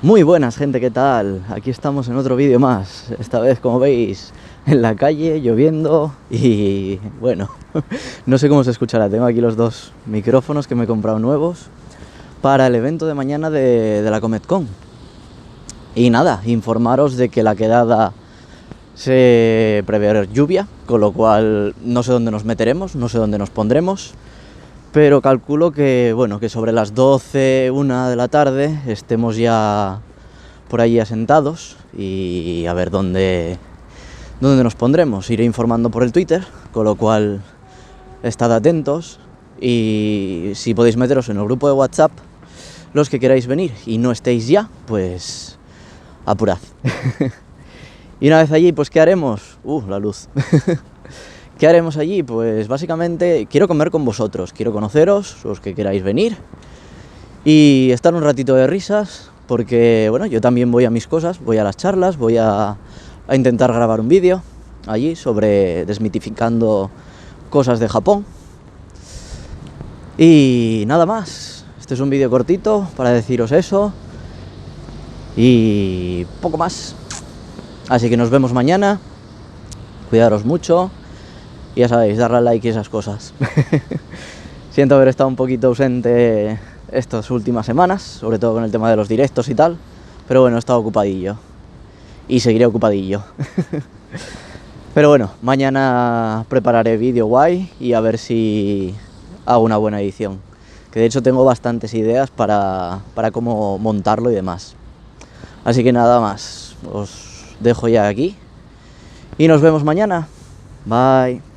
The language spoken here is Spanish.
Muy buenas, gente, ¿qué tal? Aquí estamos en otro vídeo más. Esta vez, como veis, en la calle, lloviendo y bueno, no sé cómo se escuchará. Tengo aquí los dos micrófonos que me he comprado nuevos para el evento de mañana de la Cometcon. Y nada, informaros de que la quedada se prevé lluvia, con lo cual no sé dónde nos meteremos, no sé dónde nos pondremos. Pero calculo que, bueno, que sobre las 12, 1 de la tarde estemos ya por allí asentados y a ver dónde nos pondremos. Iré informando por el Twitter, con lo cual estad atentos y si podéis meteros en el grupo de WhatsApp, los que queráis venir y no estéis ya, pues apurad. Y una vez allí, pues ¿qué haremos? La luz. ¿Qué haremos allí? Pues básicamente quiero comer con vosotros, quiero conoceros, los que queráis venir y estar un ratito de risas, porque bueno, yo también voy a mis cosas, voy a las charlas, voy a intentar grabar un vídeo allí sobre desmitificando cosas de Japón. Y nada más, este es un vídeo cortito para deciros eso y poco más. Así que nos vemos mañana, cuidaros mucho. Y ya sabéis, darle a like y esas cosas. Siento haber estado un poquito ausente estas últimas semanas, sobre todo con el tema de los directos y tal, pero bueno, he estado ocupadillo y seguiré ocupadillo. Pero bueno, mañana prepararé vídeo guay y a ver si hago una buena edición, que de hecho tengo bastantes ideas para cómo montarlo y demás. Así que nada más, os dejo ya aquí y nos vemos mañana. Bye.